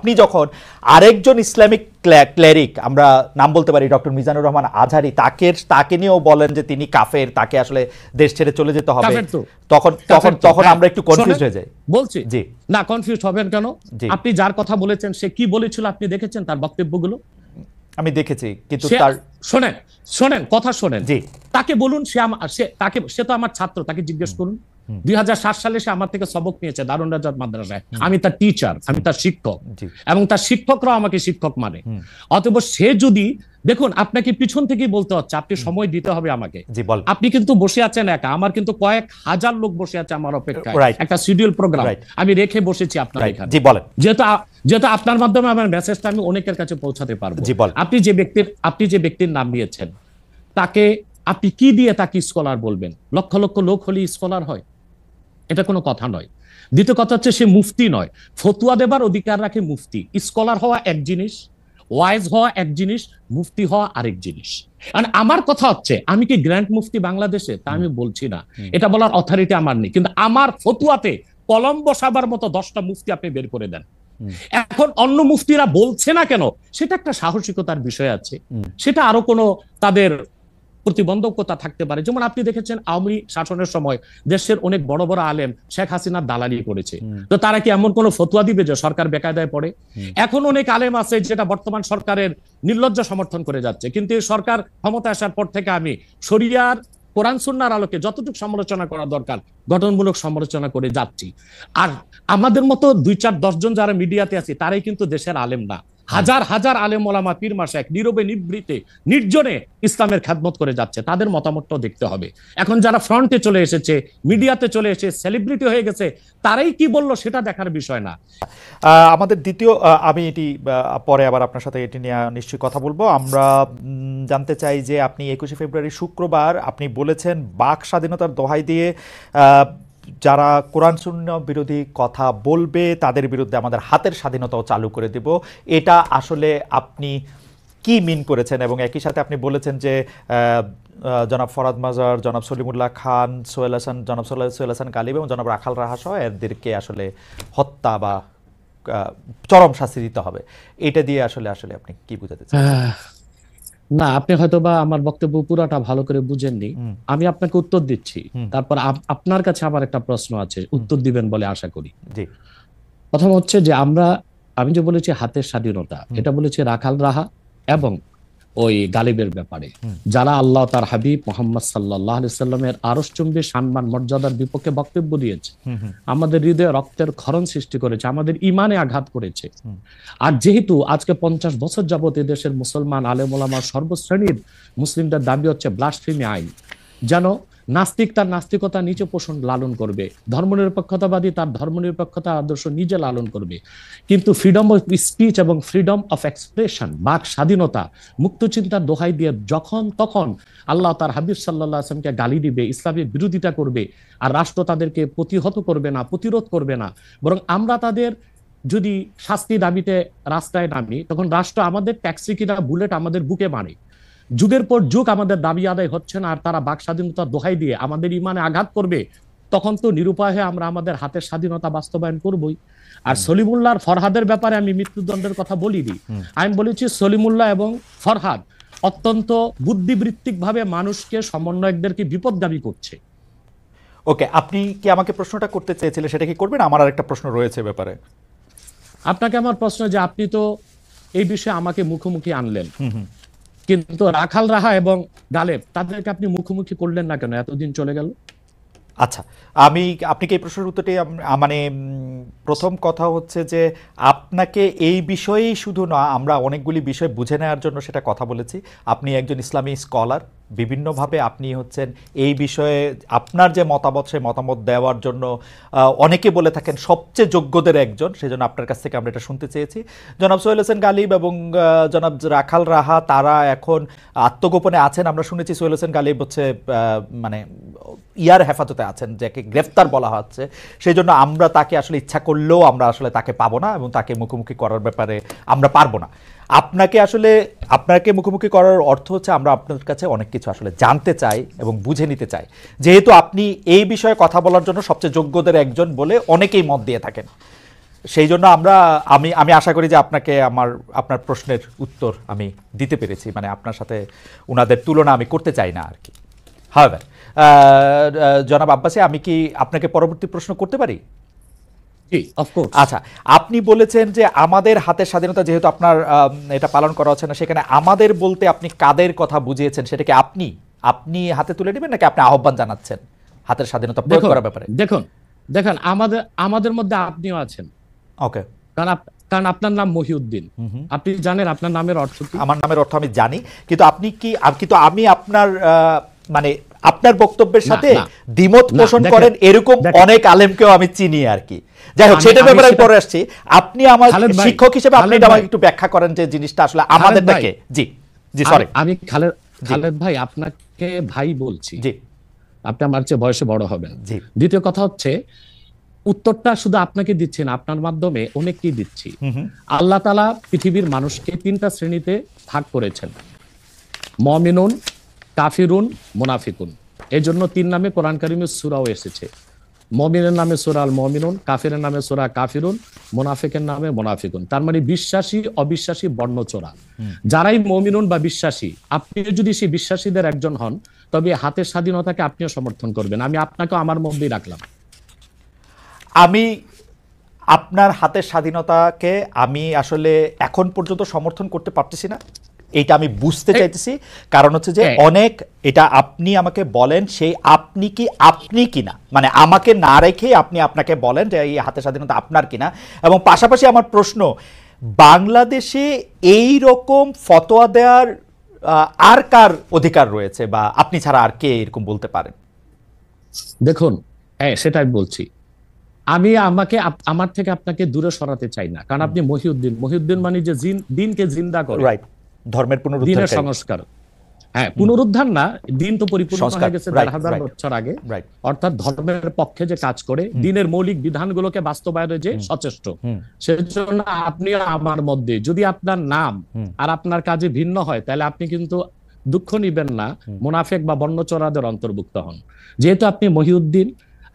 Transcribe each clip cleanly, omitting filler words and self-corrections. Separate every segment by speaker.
Speaker 1: আপনি যখন আরেকজন ইসলামিক ক্লেরিক, আমরা নাম বলতে পারি ডক্টর মিজানুর রহমান আজহারি, তাকে নিয়েও বলেন যে তিনি কাফের, তাকে আসলে দেশ ছেড়ে চলে যেতে হবে, তখন আমরা একটু কনফিউজ হয়ে যাই।
Speaker 2: বলছি জি না, কনফিউজ হবেন কেন? আপনি যার কথা বলেছেন সে কি বলেছিল আপনি দেখেছেন তার বক্তব্যগুলো?
Speaker 1: আমি দেখেছি, কিন্তু তার
Speaker 2: শোনেন কথা শোনেন। জি, তাকে বলুন, সে তো আমার ছাত্র, তাকে জিজ্ঞেস করুন। 2007 সালে সে আমার থেকে সবক নিয়েছে দারুন রাজাত মাদ্রাসায়। আমি তার টিচার, আমি তার শিক্ষক, এবং তার শিক্ষকরাও আমাকে শিক্ষক মানে। অতএব সে যদি, দেখুন আপনাকে পিছন থেকেই বলতে হচ্ছে, আপনি সময় দিতে হবে আমাকে। আপনি কিন্তু বসে আছেন একা, আমার কিন্তু কয়েক হাজার লোক বসে আছে আমার অপেক্ষায়, একটা শিডিউল প্রোগ্রাম আমি রেখে বসেছি আপনার এখানে। যেহেতু আপনার মাধ্যমে আমার মেসেজটা আমি অনেকের কাছে পৌঁছাতে পারবো। আপনি যে ব্যক্তির নাম নিয়েছেন, তাকে আপনি কি দিয়ে তাকে স্কলার বলবেন? লক্ষ লক্ষ লোক হলে স্কলার হয়? এটা কোনো কথা নয়। দ্বিতীয় কথা হচ্ছে, সে মুফতি নয়, ফতুয়া দেবার অধিকার রাখে মুফতি। স্কলার হওয়া এক জিনিস, ওয়াইজ হওয়া এক জিনিস, মুফতি হওয়া আরেক জিনিস। আমার কথা হচ্ছে, আমি কি গ্র্যান্ড মুফতি বাংলাদেশে? তা আমি বলছি না, এটা বলার অথরিটি আমার নেই, কিন্তু আমার ফতুয়াতে কলম বসাবার মতো 10টা মুফতি আপনি বের করে দেন। এখন অন্য মুফতিরা বলছে না কেন, সেটা একটা সাহসিকতার বিষয় আছে, সেটা আরো কোনো তাদের প্রতিবন্ধকতা থাকতে পারে। যেমন আপনি দেখেছেন আওয়ামী শাসনের সময় দেশের অনেক বড় বড় আলেম শেখ হাসিনার দালালি করেছে, তো তারা কি এমন কোন ফতোয়া দিবে যে সরকার বেকায়দায় পড়ে? এখন অনেক আলেম আছে যেটা বর্তমান সরকারের নির্লজ্জ সমর্থন করে যাচ্ছে, কিন্তু এই সরকার ক্ষমতা আসার পর থেকে আমি শরিয়ার কোরআন সুন্নাহর আলোকে যতটুকু সমালোচনা করা দরকার গঠনমূলক সমালোচনা করে যাচ্ছি। আর আমাদের মতো 2-4-10 জন যারা মিডিয়াতে আছে তারাই কিন্তু দেশের আলেম না। হাজার হাজার আলেম ওলামা পীর মাশায়েখ নীরবে নিভৃতে নির্জনে ইসলামের খেদমত করে যাচ্ছে, তাদের মতামতটাও দেখতে হবে। এখন যারা ফ্রন্টে চলে এসেছে, মিডিয়াতে চলে এসে সেলিব্রিটি হয়ে গেছে, তারাই কি বললো সেটা দেখার বিষয় না।
Speaker 1: আমাদের দ্বিতীয়, আমি এটি পরে আবার আপনার সাথে এটি নিয়ে নিশ্চয়ই কথা বলবো। আমরা জানতে চাই যে আপনি 21শে ফেব্রুয়ারি শুক্রবার আপনি বলেছেন বাক স্বাধীনতার দোহাই দিয়ে যারা কোরআন সুন্নাহ বিরোধী কথা বলবে তাদের বিরুদ্ধে আমাদের হাতের স্বাধীনতাও চালু করে দেব। এটা আসলে আপনি কি মিন করেছেন? এবং একই সাথে আপনি বলেছেন যে জনাব ফরহাদ মাজার, জনাব সলিমুল্লাহ খান, জনাব সোহেল হাসান গালিব এবং জনাব রাখাল রাহা সহ এদেরকে আসলে হত্যা বা চরম শাস্তি দিতে হবে, এটা দিয়ে আসলে আপনি কি বুঝাতে চান?
Speaker 2: না, আপনি হয়তোবা আমার বক্তব্য পুরাটা ভালো করে বুঝেননি। আমি আপনাকে উত্তর দিচ্ছি, তারপর আপনার কাছে আমার একটা প্রশ্ন আছে, উত্তর দিবেন বলে আশা করি। প্রথম হচ্ছে যে আমি যে বলেছি হাতের স্বাধীনতা, এটা বলেছি রাখাল রাহা এবং ওই গালিবের ব্যাপারে, যারা আল্লাহ তার হাবিব মোহাম্মদ সাল্লাল্লাহু আলাইহি সাল্লামের আরশচুম্বী সম্মান মর্যাদার বিপক্ষে বক্তব্য দিয়েছে, আমাদের হৃদয়ে রক্তের ক্ষরণ সৃষ্টি করেছে, আমাদের ইমানে আঘাত করেছে। আর যেহেতু আজকে 50 বছর যাবত দেশের মুসলমান আলেম ওলামা সর্বশ্রেণীর মুসলিমদের দাবি হচ্ছে ব্লাসফেমি আইন, যেন নাস্তিক তার নাস্তিকতা নিচে পোষণ লালন করবে, ধর্মনিরপেক্ষতাবাদী তার ধর্মনিরপেক্ষতা আদর্শ নিজে লালন করবে, কিন্তু ফ্রিডম অফ স্পিচ এবং ফ্রিডম অফ এক্সপ্রেশন, বাক স্বাধীনতা, মুক্ত চিন্তার দোহাই দিয়ে যখন তখন আল্লাহ তার হাবিব সাল্লাল্লাহু আলাইহি ওয়াসাল্লামকে গালি দিবে, ইসলামের বিরোধিতা করবে, আর রাষ্ট্র তাদেরকে প্রতিহত করবে না, প্রতিরোধ করবে না, বরং আমরা তাদের যদি শাস্তি দাবিতে রাস্তায় নামি, তখন রাষ্ট্র আমাদের ট্যাক্সি কিনা বুলেট আমাদের বুকে মারে। যুগের পর যুগ আমাদের দাবি আদায় হচ্ছে না, আর তারা বাক স্বাধীনতার দোহাই দিয়ে আমাদের ইমানে আঘাত করবে, তখন তো নিরুপায় হয়ে আমরা আমাদের হাতের স্বাধীনতা বাস্তবায়ন করবই। আর সলিমুল্লাহ ফরহাদের ব্যাপারে আমি মৃত্যুদণ্ডের কথা বলিনি, আমি বলেছি সলিমুল্লাহ এবং ফরহাদ অত্যন্ত বুদ্ধিবৃত্তিক ভাবে মানুষকে, সমন্বয়কদেরকে বিপদগামী করছে।
Speaker 1: ওকে, আপনি কি আমাকে প্রশ্নটা করতে চেয়েছিলেন, সেটা কি করবেন? আমার আর একটা প্রশ্ন রয়েছে ব্যাপারে।
Speaker 2: আপনাকে আমার প্রশ্ন যে আপনি তো এই বিষয়ে আমাকে মুখোমুখি আনলেন, কিন্তু রাখাল রাহা এবং গালেব তাদেরকে আপনি মুখোমুখি করলেন না কেন? এতদিন চলে গেল।
Speaker 1: আচ্ছা, আপনি কি এই প্রশ্নের উত্তরটি, মানে প্রথম কথা হচ্ছে যে আপনাকে এই বিষয়েই শুধু না, আমরা অনেকগুলি বিষয় বুঝে নেওয়ার জন্য সেটা কথা বলেছি। আপনি একজন ইসলামী স্কলার, বিভিন্নভাবে আপনি হচ্ছেন এই বিষয়ে আপনার যে মতামত, সেই মতামত দেওয়ার জন্য অনেকে বলে থাকেন সবচেয়ে যোগ্যদের একজন, সেজন্য আপনার কাছ থেকে আমরা এটা শুনতে চেয়েছি। জনাব সোহেল হাসান গালিব এবং জনাব রাখাল রাহা তারা এখন আত্মগোপনে আছেন। আমরা শুনেছি সোহেল হাসান গালিব হচ্ছে মানে ইয়ার হেফাজতে আছেন, যাকে গ্রেফতার বলা হচ্ছে, সেই জন্য আমরা তাকে আসলে ইচ্ছা করলেও আমরা আসলে তাকে পাবো না এবং তাকে মুখোমুখি করার ব্যাপারে আমরা পারবো না। আপনাকে মুখোমুখি করার অর্থ হচ্ছে আমরা আপনার কাছে অনেক কিছু আসলে জানতে চাই এবং বুঝে নিতে চাই, যেহেতু আপনি এই বিষয়ে কথা বলার জন্য সবচেয়ে যোগ্যদের একজন বলে অনেকেই মত দিয়ে থাকেন। সেই জন্য আমি আমি আশা করি যে আপনার প্রশ্নের উত্তর আমি দিতে পেরেছি, মানে আপনার সাথে উনাদের তুলনা আমি করতে চাই না আর কি। হাওয়েভার জনাব আব্বাসী, আমি কি আপনাকে পরবর্তী প্রশ্ন করতে পারি? আচ্ছা, আপনি বলেছেন যে আমাদের হাতের স্বাধীনতা, যেহেতু আপনার এটা পালন করা হচ্ছে না, সেখানে আমাদের বলতে আপনি কাদের কথা বুঝিয়েছেন? সেটাকে আপনি হাতে তুলে নেবেন নাকি আপনি আহ্বান জানাচ্ছেন হাতের স্বাধীনতা প্রয়োগ করার ব্যাপারে?
Speaker 2: দেখুন আমাদের মধ্যে আপনিও আছেন।
Speaker 1: ওকে,
Speaker 2: কারণ আপনার নাম মহিউদ্দিন, আপনি জানেন আপনার নামের অর্থ কি?
Speaker 1: আমার নামের অর্থ আমি জানি, কিন্তু আমি আপনার মানে আপনার বক্তব্যের সাথে দ্বিমত পোষণ করেন এরকম অনেক আলেমকেও আমি চিনি আর কি। যাই হোক, সেটার ব্যাপারে পরে আসছি। আপনি আমার শিক্ষক হিসেবে আপনি আমাকে একটু ব্যাখ্যা করেন যে জিনিসটা আসলে আমাদেরটাকে। জি জি, সরি,
Speaker 2: আমি খালেদ ভাই আপনাকে ভাই বলছি।
Speaker 1: জি,
Speaker 2: আপনি আমার চেয়ে বয়সে বড় হবেন। দ্বিতীয় কথা হচ্ছে, উত্তরটা শুধু আপনাকে দিচ্ছি না, আপনার মাধ্যমে অনেককেই দিচ্ছি। আল্লাহ তাআলা পৃথিবীর মানুষকে 3টা শ্রেণীতে ভাগ করেছেন: মুমিনুন, কাফিরুন, মুনাফিকুন। এই জন্য 3 নামে কোরআন কারিমে সূরাও এসেছে। মুমিনের নামে সূরা আল মুমিনুন, কাফিরের নামে সূরা কাফিরুন, মুনাফিকের নামে মুনাফিকুন। তার মানে বিশ্বাসী অবিশ্বাসী বর্ণচোরা। যারাই মুমিনুন বা বিশ্বাসী, আপনি যদি সেই বিশ্বাসীদের একজন হন, তবে হাতের স্বাধীনতাকে আপনিও সমর্থন করবেন। আমি আপনাকে আমার মধ্যেই রাখলাম।
Speaker 1: আমি আপনার হাতের স্বাধীনতাকে আমি আসলে এখন পর্যন্ত সমর্থন করতে পারতেছি না, এইটা আমি বুঝতে চাইতেছি। কারণ হচ্ছে যে অনেক, এটা আপনি আমাকে বলেন সেই আপনি কিনা, মানে আমাকে না রেখে আপনি আপনাকে বলেন যে এই হাতের স্বাধীনতা আপনার কিনা। এবং পাশাপাশি আমার প্রশ্ন, বাংলাদেশে এই রকম ফতোয়া দেওয়ার আর কার অধিকার রয়েছে, বা আপনি ছাড়া আর কে এরকম বলতে পারেন?
Speaker 2: দেখুন, সেটাই বলছি। আমার থেকে আপনাকে দূরে সরাতে চাই না, কারণ আপনি মহিউদ্দিন মানে যে দিনকে জিন্দা করে, রাইট, ধর্মের পুনরুদ্ধার, দিনের সংস্কার। হ্যাঁ, পুনরুদ্ধার না, দিন তো পরিপূর্ণ হয়ে গেছে 1000 বছর আগে। অর্থাৎ ধর্মের পক্ষে যে কাজ করে, দিনের মৌলিক বিধানগুলোকে বাস্তবায়নে যে সচেষ্ট, সেজন্য আপনি আমার মধ্যে, যদি আপনার নাম আর আপনার কাজে ভিন্ন হয়, তাহলে আপনি কিন্তু দুঃখ নিবেন না, মুনাফিক বা বর্ণচোরাদের অন্তর্ভুক্ত হন। যেহেতু আপনি মহিউদ্দিন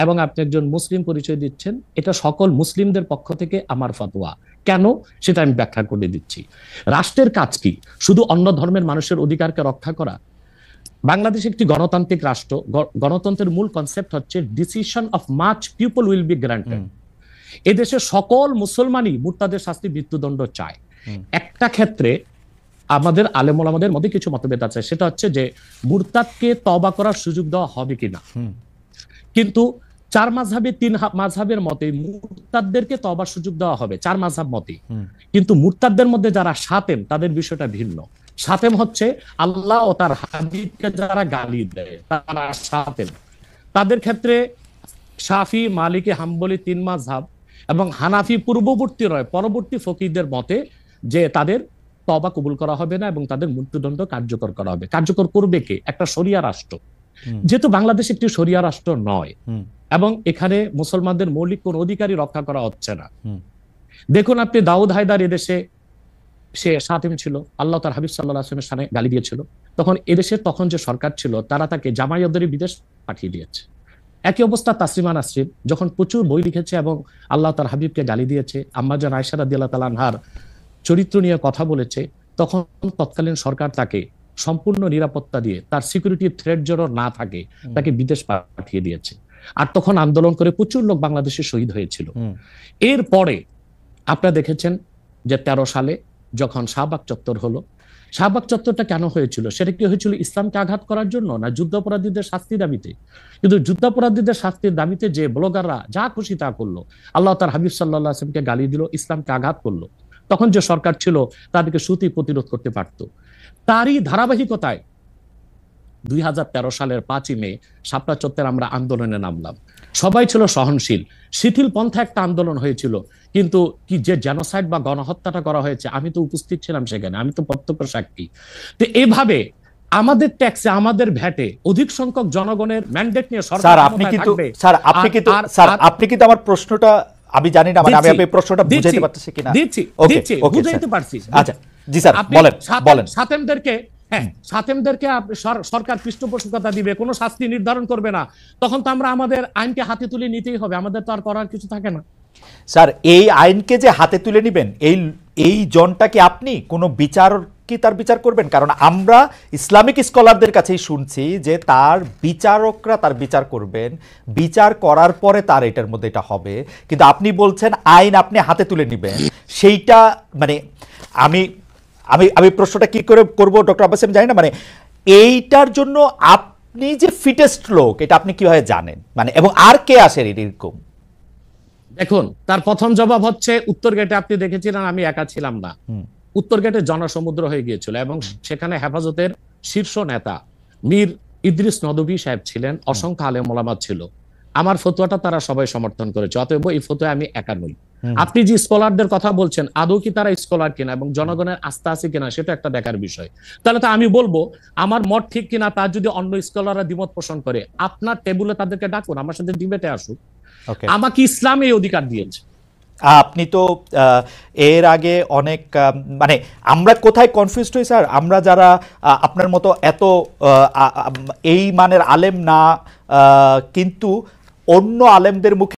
Speaker 2: এবং আপনি একজন মুসলিম পরিচয় দিচ্ছেন, এটা সকল মুসলিমদের পক্ষ থেকে আমার ফতোয়া। কেন, সেটা আমি ব্যাখ্যা করে দিচ্ছি। রাষ্ট্রের কাজ কি? শুধু অন্য ধর্মের মানুষের অধিকারকে রক্ষা করা? বাংলাদেশ একটি গণতান্ত্রিক রাষ্ট্র। গণতন্ত্রের মূল কনসেপ্ট হচ্ছে decision of much people will be granted. এদেশে সকল মুসলমানই মুরতাদের শাস্তি, মৃত্যুদণ্ড চায়। একটা ক্ষেত্রে আমাদের আলেম ওলামাদের মধ্যে কিছু মতভেদ আছে, সেটা হচ্ছে যে মুরতাদকে তওবা করার সুযোগ দেওয়া হবে কিনা। কিন্তু 4 মাযহাবে 3 মাযহাবের মতে মুরতাদদেরকে তওবার সুযোগ দেওয়া হবে, 4 মাযহাব মতে। কিন্তু মুরতাদদের মধ্যে যারা শাতেম, তাদের বিষয়টা ভিন্ন। শাতেম হচ্ছে আল্লাহ ও তার হাবিবকে যারা গালি দেয়, তারা শাতেম। তাদের ক্ষেত্রে শাফি, মালিকি, হাম্বলি 3 মাযহাব এবং হানাফি পূর্ববর্তী রয় পরবর্তী ফকিহদের মতে যে তাদের তওবা কবুল করা হবে না এবং তাদের মৃত্যুদণ্ড কার্যকর করা হবে। কার্যকর করবে কে? একটা শরিয়া রাষ্ট্র। যেহেতু বাংলাদেশ একটি শরিয়া রাষ্ট্র নয় এবং এখানে মুসলমানদের মৌলিক কোন অধিকারই রক্ষা করা হচ্ছে না। দেখুন, আপনি দাউদ হায়দার এদেশে সে শাতেম ছিল, আল্লাহ তার হাবিব সাল্লাল্লাহু আলাইহি ওয়াসাল্লামের সামনে গালি দিয়েছিল। তখন এদেশের তখন যে সরকার ছিল, তারা তাকে জামায়াতদের বিদেশ পাঠিয়ে দিয়েছে। একই অবস্থা তাসলিমা নাসরিন, যখন প্রচুর বই লিখেছে এবং আল্লাহ তার হাবিবকে গালি দিয়েছে, আম্মাজান আয়েশা রাদিয়াল্লাহু তাআলা আনহার চরিত্র নিয়ে কথা বলেছে, তখন তৎকালীন সরকার তাকে সম্পূর্ণ নিরাপত্তা দিয়ে, তার সিকিউরিটি থ্রেট যেন না থাকে, তাকে বিদেশ পাঠিয়ে দিয়েছে। আর তখন আন্দোলন করে প্রচুর লোক বাংলাদেশে শহীদ হয়েছিল। এরপরে আপনারা দেখেছেন যে 13 সালে যখন শাহবাগ চত্বর হলো, শাহবাগ চত্বরটা কেন হয়েছিল? সেটা কি হয়েছিল ইসলামকে আঘাত করার জন্য, না যুদ্ধাপরাধীদের শাস্তির দাবিতে? কিন্তু যুদ্ধাপরাধীদের শাস্তির দাবিতে যে ব্লগাররা যা খুশি তা করলো, আল্লাহ তার হাবিব সাল্লাল্লাহু আলাইহি ওয়াসাল্লামকে গালি দিল, ইসলামকে আঘাত করলো, তখন যে সরকার ছিল তাদেরকে সুতি প্রতিরোধ করতে পারত। তারই ধারাবাহিকতায় 2013 সালের 5ই মে শাপলা চত্বরে আমরা আন্দোলনে নামলাম। সবাই ছিল সহনশীল, শিথিল পন্থা একটা আন্দোলন হয়েছিল। কিন্তু কি যে জেনোসাইড বা গণহত্যাটা করা হয়েছে, আমি তো উপস্থিত ছিলাম সেখানে, আমি তো প্রত্যক্ষ সাক্ষী। তো এভাবে আমাদের ট্যাক্সে, আমাদের ভ্যাটে অধিক সংখ্যক জনগণের ম্যান্ডেট নিয়ে সরকার
Speaker 1: আপনি কিন্তু আমার প্রশ্নটা আমি জানি না, মানে আমি আপনার প্রশ্নটা বুঝাইতে পারতেছি কিনা।
Speaker 2: দিচ্ছি, বুঝাইতে পারছি।
Speaker 1: আচ্ছা জি স্যার, বলেন।
Speaker 2: শাতেমদেরকে সরকার পৃষ্ঠপোষকতা দিবে, কোনো শাস্তি নির্ধারণ করবে না, তখন তো আমরা আমাদের আইনকে হাতে তুলে নিতেই হবে, আমাদের তো আর করার কিছু থাকে না।
Speaker 1: স্যার এই আইনকে যে হাতে তুলে নেবেন, এই জনটা কি আপনি কোনো বিচার কি তার বিচার করবেন? কারণ আমরা ইসলামিক স্কলারদের কাছেই শুনছি যে তার বিচারকরা তার বিচার করবেন, বিচার করার পরে তার এটার মধ্যে এটা হবে, কিন্তু আপনি বলছেন আইন আপনি হাতে তুলে নেবেন। সেইটা মানে আমি আমি আমি প্রশ্নটা কি করে করব ডক্টর আব্বাস, আমি জানি না, মানে এইটার জন্য আপনি যে ফিটেস্ট লোক এটা আপনি কিভাবে জানেন, মানে এবং আর কে আসে এরকম?
Speaker 2: দেখুন, তার প্রথম জবাব হচ্ছে উত্তর গেটে আপনি দেখেছিলেন আমি একা ছিলাম না, উত্তর গেটে জনসমুদ্র হয়ে গিয়েছিল এবং সেখানে হেফাজতের শীর্ষ নেতা মীর ইদ্রিস নদভী সাহেব ছিলেন, অসংখ্য আলেম ওলামা ছিল। আমার ফতোয়াটা তারা সবাই সমর্থন করেছে, অতএব এই ফতোয়া আমি একা নই। আপনি যে স্কলারদের কথা বলছেন আদৌ কি তারা স্কলার কিনা এবং জনগণের আস্থা আছে কিনা সেটা একটা দেখার বিষয়। তাহলে তো আমি বলবো আমার মত ঠিক কিনা তার যদি অন্য স্কলাররা দ্বিমত পোষণ করে, আপনার টেবিলে তাদেরকে ডাকুন, আমার সাথে ডিবেটে আসুক। আমাকে ইসলাম এই অধিকার দিয়েছে।
Speaker 1: আপনি তো এর আগে অনেক মানে আমরা কোথায় কনফিউজড হই স্যার, আমরা যারা আপনার মতো এত এই মানের আলেম না, কিন্তু অন্য আলেমদের মুখে